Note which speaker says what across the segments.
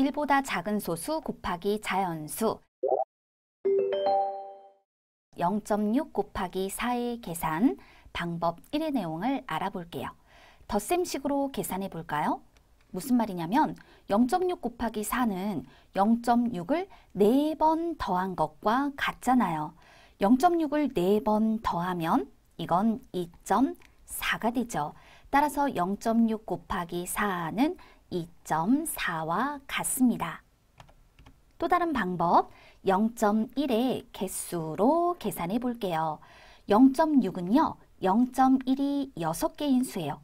Speaker 1: 1보다 작은 소수 곱하기 자연수 0.6 곱하기 4의 계산 방법 1의 내용을 알아볼게요. 덧셈식으로 계산해 볼까요? 무슨 말이냐면 0.6 곱하기 4는 0.6을 4번 더한 것과 같잖아요. 0.6을 4번 더하면 이건 2.4가 되죠. 따라서 0.6 곱하기 4는 2.4와 같습니다. 또 다른 방법 0.1의 개수로 계산해 볼게요. 0.6은요. 0.1이 6개인 수예요.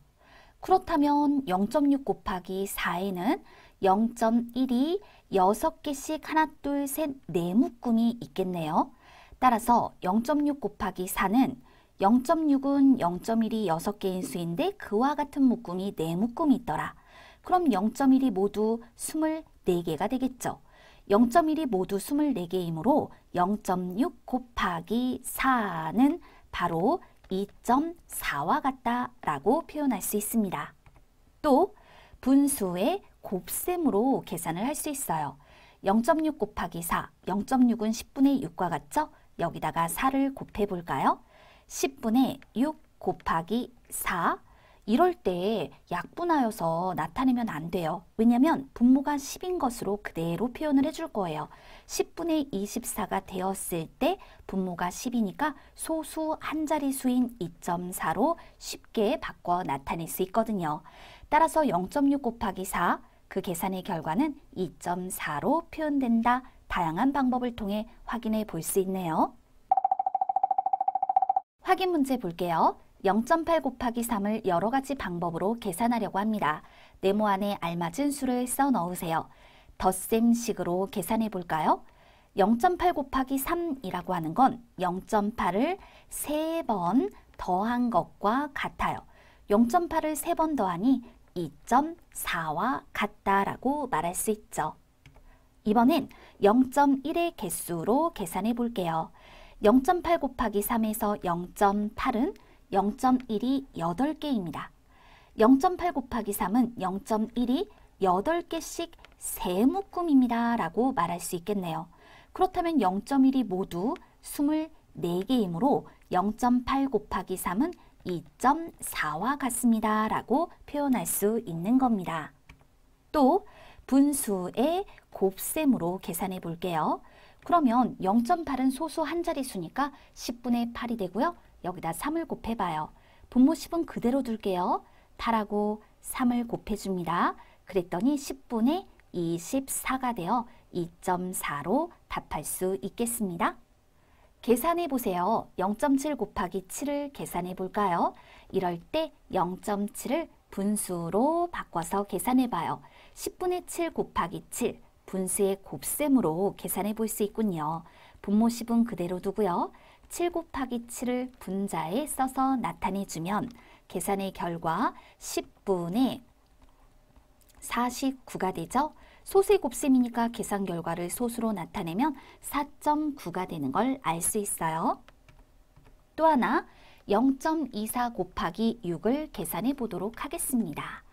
Speaker 1: 그렇다면 0.6 곱하기 4에는 0.1이 6개씩 하나, 둘, 셋, 네 묶음이 있겠네요. 따라서 0.6 곱하기 4는 0.6은 0.1이 6개인 수인데 그와 같은 묶음이 4묶음이 있더라. 그럼 0.1이 모두 24개가 되겠죠. 0.1이 모두 24개이므로 0.6 곱하기 4는 바로 2.4와 같다라고 표현할 수 있습니다. 또 분수의 곱셈으로 계산을 할 수 있어요. 0.6 곱하기 4, 0.6은 10분의 6과 같죠? 여기다가 4를 곱해 볼까요? 10분의 6 곱하기 4, 이럴 때 약분하여서 나타내면 안 돼요. 왜냐하면 분모가 10인 것으로 그대로 표현을 해줄 거예요. 10분의 24가 되었을 때 분모가 10이니까 소수 한 자릿수인 2.4로 쉽게 바꿔 나타낼 수 있거든요. 따라서 0.6 곱하기 4, 그 계산의 결과는 2.4로 표현된다. 다양한 방법을 통해 확인해 볼 수 있네요. 확인 문제 볼게요. 0.8 곱하기 3을 여러 가지 방법으로 계산하려고 합니다. 네모 안에 알맞은 수를 써 넣으세요. 덧셈식으로 계산해 볼까요? 0.8 곱하기 3이라고 하는 건 0.8을 3번 더한 것과 같아요. 0.8을 3번 더하니 2.4와 같다라고 말할 수 있죠. 이번엔 0.1의 개수로 계산해 볼게요. 0.8 곱하기 3에서 0.8은 0.1이 8개입니다. 0.8 곱하기 3은 0.1이 8개씩 3묶음입니다. 라고 말할 수 있겠네요. 그렇다면 0.1이 모두 24개이므로 0.8 곱하기 3은 2.4와 같습니다. 라고 표현할 수 있는 겁니다. 또 분수의 곱셈으로 계산해 볼게요. 그러면 0.8은 소수 한 자릿수니까 10분의 8이 되고요. 여기다 3을 곱해봐요. 분모 10은 그대로 둘게요. 8하고 3을 곱해줍니다. 그랬더니 10분의 24가 되어 2.4로 답할 수 있겠습니다. 계산해 보세요. 0.7 곱하기 7을 계산해 볼까요? 이럴 때 0.7을 분수로 바꿔서 계산해 봐요. 10분의 7 곱하기 7, 분수의 곱셈으로 계산해 볼 수 있군요. 분모 10은 그대로 두고요. 7 곱하기 7을 분자에 써서 나타내주면 계산의 결과 10분의 49가 되죠. 소수의 곱셈이니까 계산 결과를 소수로 나타내면 4.9가 되는 걸 알 수 있어요. 또 하나 0.24 곱하기 6을 계산해 보도록 하겠습니다.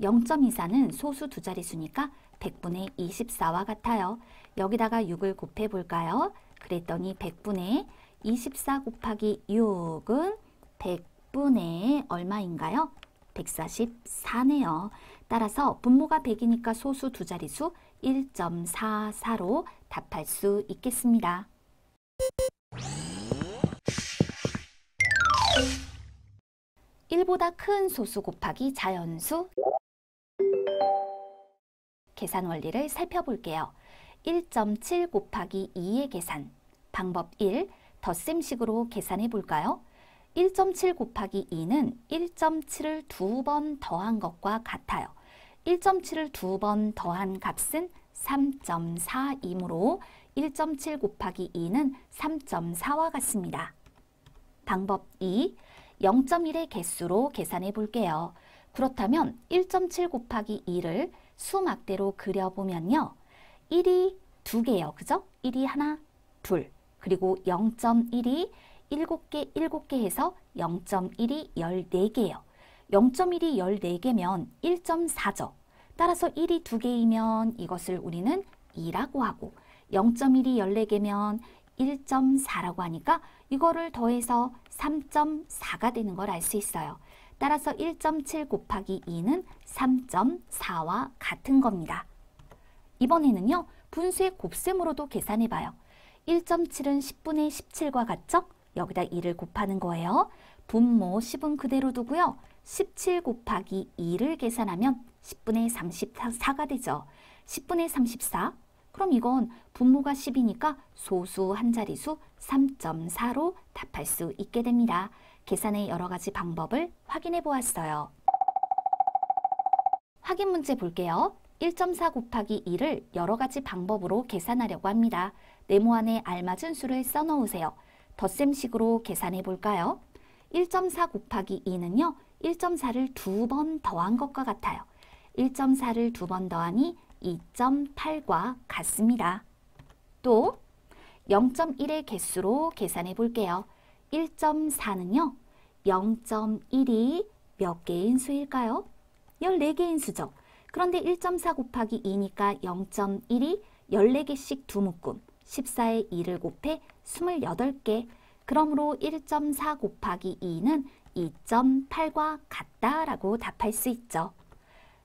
Speaker 1: 0.24는 소수 두 자릿수니까 100분의 24와 같아요. 여기다가 6을 곱해 볼까요? 그랬더니 100분의 24 곱하기 6은 100분의 얼마인가요? 144네요. 따라서 분모가 100이니까 소수 두 자릿수 1.44로 답할 수 있겠습니다. (1보다) 큰 소수 곱하기 자연수 계산 원리를 살펴볼게요. 1.7 곱하기 2의 계산 방법 1. 덧셈식으로 계산해 볼까요? 1.7 곱하기 2는 1.7을 2번 더한 것과 같아요. 1.7을 2번 더한 값은 3.4이므로 1.7 곱하기 2는 3.4와 같습니다. 방법 2. 0.1의 개수로 계산해 볼게요. 그렇다면 1.7 곱하기 2를 수막대로 그려보면요. 1이 2개요. 그죠? 1이 하나, 둘. 그리고 0.1이 7개, 7개 해서 0.1이 14개예요. 0.1이 14개면 1.4죠. 따라서 1이 2개이면 이것을 우리는 2라고 하고 0.1이 14개면 1.4라고 하니까 이거를 더해서 3.4가 되는 걸 알 수 있어요. 따라서 1.7 곱하기 2는 3.4와 같은 겁니다. 이번에는요. 분수의 곱셈으로도 계산해봐요. 1.7은 10분의 17과 같죠? 여기다 2를 곱하는 거예요. 분모 10은 그대로 두고요. 17 곱하기 2를 계산하면 10분의 34가 되죠. 10분의 34. 그럼 이건 분모가 10이니까 소수 한 자리수 3.4로 답할 수 있게 됩니다. 계산의 여러 가지 방법을 확인해 보았어요. 확인 문제 볼게요. 1.4 곱하기 2를 여러 가지 방법으로 계산하려고 합니다. 네모 안에 알맞은 수를 써놓으세요. 덧셈식으로 계산해 볼까요? 1.4 곱하기 2는요. 1.4를 2번 더한 것과 같아요. 1.4를 2번 더하니 2.8과 같습니다. 또 0.1의 개수로 계산해 볼게요. 1.4는요. 0.1이 몇 개인 수일까요? 14개인 수죠. 그런데 1.4 곱하기 2니까 0.1이 14개씩 두 묶음, 14에 2를 곱해 28개. 그러므로 1.4 곱하기 2는 2.8과 같다라고 답할 수 있죠.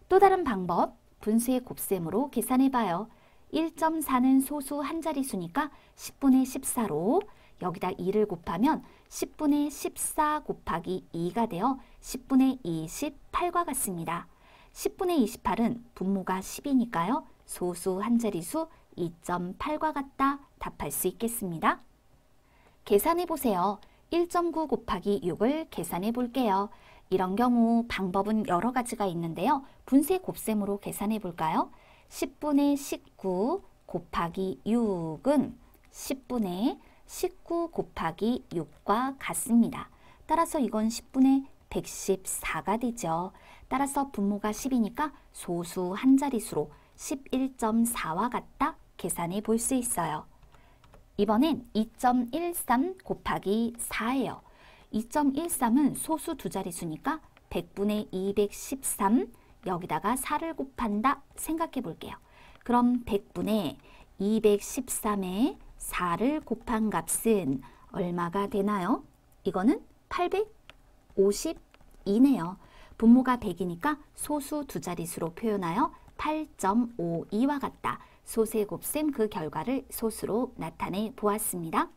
Speaker 1: 또 다른 방법, 분수의 곱셈으로 계산해봐요. 1.4는 소수 한 자리수니까 10분의 14로 여기다 2를 곱하면 10분의 14 곱하기 2가 되어 10분의 28과 같습니다. 10분의 28은 분모가 10이니까요. 소수 한 자리수 2.8과 같다 답할 수 있겠습니다. 계산해보세요. 1.9 곱하기 6을 계산해 볼게요. 이런 경우 방법은 여러 가지가 있는데요. 분수의 곱셈으로 계산해 볼까요? 10분의 19 곱하기 6은 10분의 19 곱하기 6과 같습니다. 따라서 이건 10분의 114가 되죠. 따라서 분모가 10이니까 소수 한 자릿수로 11.4와 같다 계산해 볼 수 있어요. 이번엔 2.13 곱하기 4예요. 2.13은 소수 두 자릿수니까 100분의 213 여기다가 4를 곱한다 생각해 볼게요. 그럼 100분의 213에 4를 곱한 값은 얼마가 되나요? 이거는 852네요. 분모가 100이니까 소수 두 자릿수로 표현하여 8.52와 같다. 소수의 곱셈 그 결과를 소수로 나타내 보았습니다.